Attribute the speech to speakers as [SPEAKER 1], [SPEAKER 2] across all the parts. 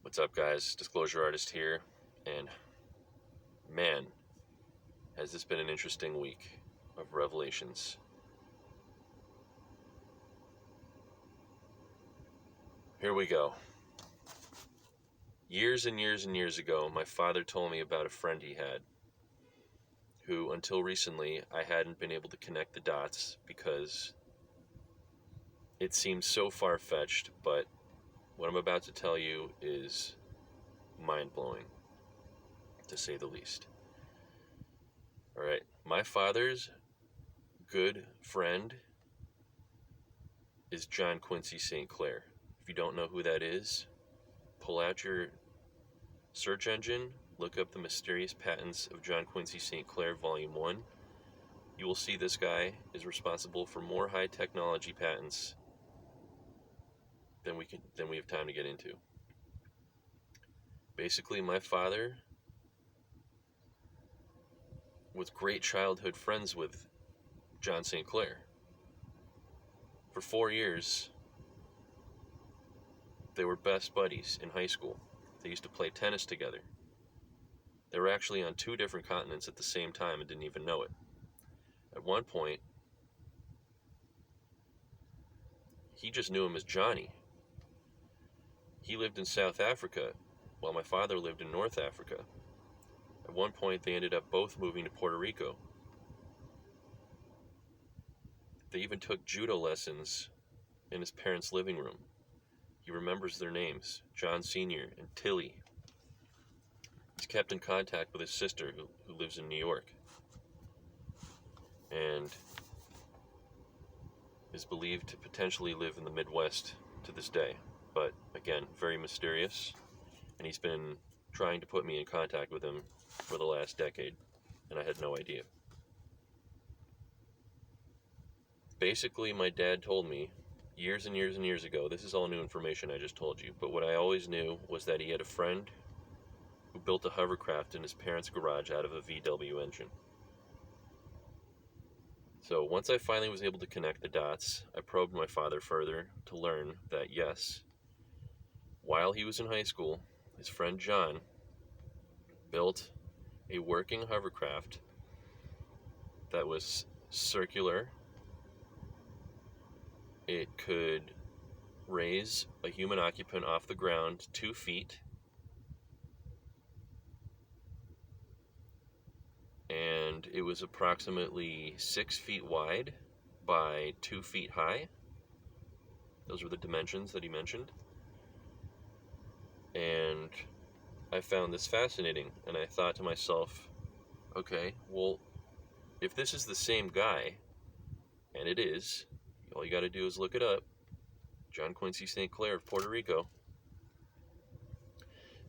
[SPEAKER 1] What's up, guys? Disclosure Artist here, and man, has this been an interesting week of revelations. Here we go. Years and years and years ago, my father told me about a friend he had who, until recently, I hadn't been able to connect the dots because it seemed so far-fetched, but what I'm about to tell you is mind-blowing, to say the least. Alright, my father's good friend is John Quincy St. Clair. If you don't know who that is, pull out your search engine, look up the mysterious patents of John Quincy St. Clair Volume 1. You will see this guy is responsible for more high technology patents than we have time to get into. Basically, my father was great childhood friends with John St. Clair. For 4 years, they were best buddies in high school. They used to play tennis together. They were actually on 2 different continents at the same time and didn't even know it. At one point, he just knew him as Johnny. He lived in South Africa while my father lived in North Africa. At one point, they ended up both moving to Puerto Rico. They even took judo lessons in his parents' living room. He remembers their names, John Sr. and Tilly. He's kept in contact with his sister who lives in New York and is believed to potentially live in the Midwest to this day. But again, very mysterious, and he's been trying to put me in contact with him for the last decade, and I had no idea. Basically, my dad told me years and years and years ago, this is all new information I just told you, but what I always knew was that he had a friend who built a hovercraft in his parents' garage out of a VW engine. So once I finally was able to connect the dots, I probed my father further to learn that yes, while he was in high school, his friend John built a working hovercraft that was circular. It could raise a human occupant off the ground 2 feet, and it was approximately 6 feet wide by 2 feet high. Those were the dimensions that he mentioned. And I found this fascinating, and I thought to myself, okay, well, if this is the same guy, and it is, all you got to do is look it up, John Quincy St. Clair of Puerto Rico,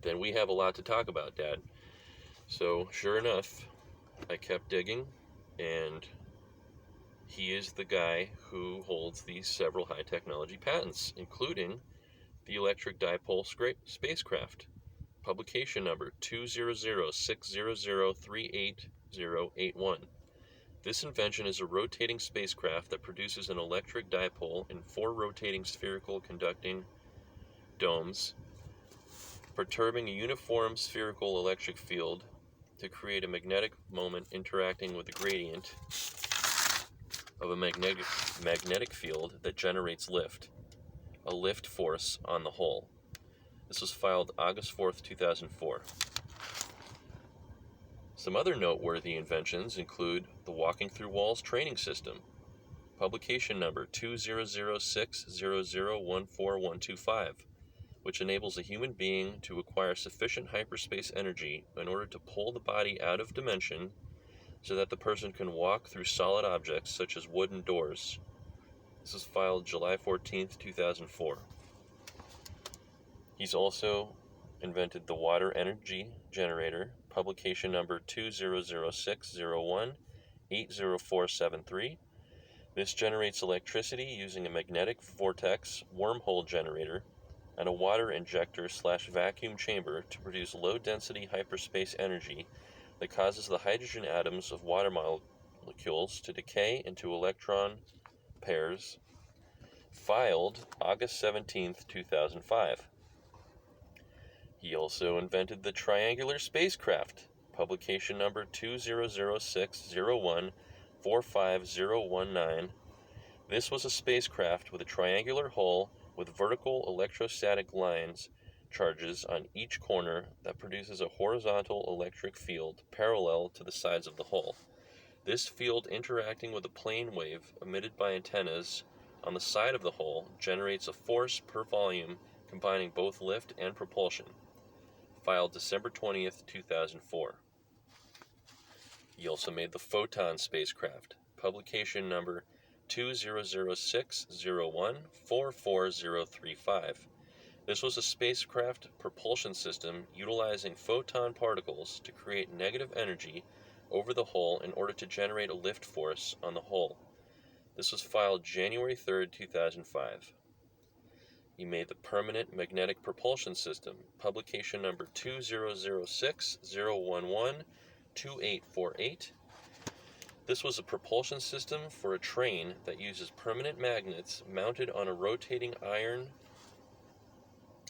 [SPEAKER 1] then we have a lot to talk about, Dad. So, sure enough, I kept digging, and he is the guy who holds these several high technology patents, including the electric dipole spacecraft, publication number 20060038081. This invention is a rotating spacecraft that produces an electric dipole in 4 rotating spherical conducting domes, perturbing a uniform spherical electric field to create a magnetic moment interacting with the gradient of a magnetic field that generates lift, a lift force on the whole. This was filed August 4th, 2004. Some other noteworthy inventions include the Walking Through Walls training system, publication number 20060014125, which enables a human being to acquire sufficient hyperspace energy in order to pull the body out of dimension so that the person can walk through solid objects such as wooden doors. This was filed July 14th, 2004. He's also invented the water energy generator, publication number 20060180473. This generates electricity using a magnetic vortex wormhole generator and a water injector/vacuum chamber to produce low-density hyperspace energy that causes the hydrogen atoms of water molecules to decay into electron pairs, filed August 17th, 2005. He also invented the triangular spacecraft, publication number 200601-45019. This was a spacecraft with a triangular hull with vertical electrostatic lines charges on each corner that produces a horizontal electric field parallel to the sides of the hull. This field interacting with a plane wave emitted by antennas on the side of the hull generates a force per volume combining both lift and propulsion. Filed December 20th, 2004. He also made the Photon spacecraft, publication number 200601-44035. This was a spacecraft propulsion system utilizing photon particles to create negative energy over the hull in order to generate a lift force on the hull. This was filed January 3rd, 2005. He made the Permanent Magnetic Propulsion System, publication number 2006-011-2848. This was a propulsion system for a train that uses permanent magnets mounted on a rotating iron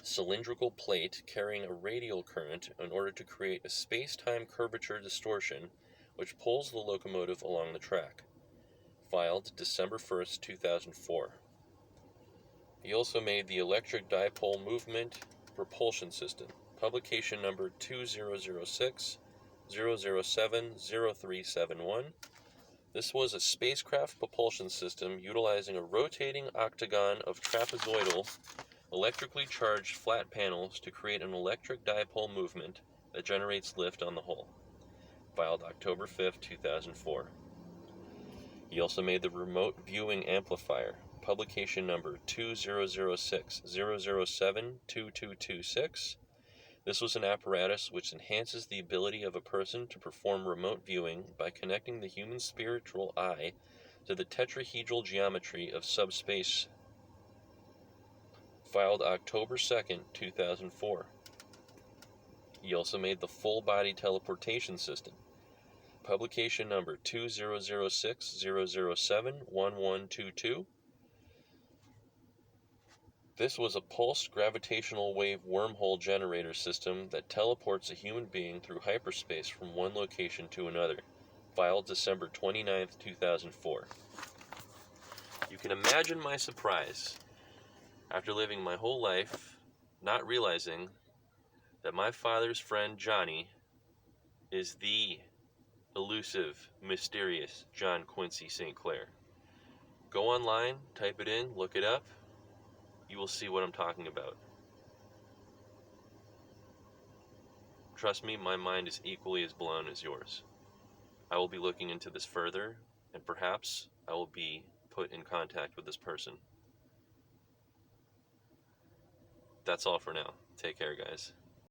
[SPEAKER 1] cylindrical plate carrying a radial current in order to create a space-time curvature distortion which pulls the locomotive along the track. Filed December 1st, 2004. He also made the Electric Dipole Movement Propulsion System, publication number 2006-007-0371. This was a spacecraft propulsion system utilizing a rotating octagon of trapezoidal, electrically charged flat panels to create an electric dipole movement that generates lift on the hull. Filed October 5th, 2004. He also made the Remote Viewing Amplifier, publication number 2006-007-2226. This was an apparatus which enhances the ability of a person to perform remote viewing by connecting the human spiritual eye to the tetrahedral geometry of subspace. Filed October 2nd, 2004. He also made the Full Body Teleportation System, publication number 2006-007-1122. This was a pulsed gravitational wave wormhole generator system that teleports a human being through hyperspace from one location to another. Filed December 29th, 2004. You can imagine my surprise after living my whole life not realizing that my father's friend Johnny is the elusive, mysterious John Quincy St. Clair. Go online, type it in, look it up. You will see what I'm talking about. Trust me, my mind is equally as blown as yours. I will be looking into this further, and perhaps I will be put in contact with this person. That's all for now. Take care, guys.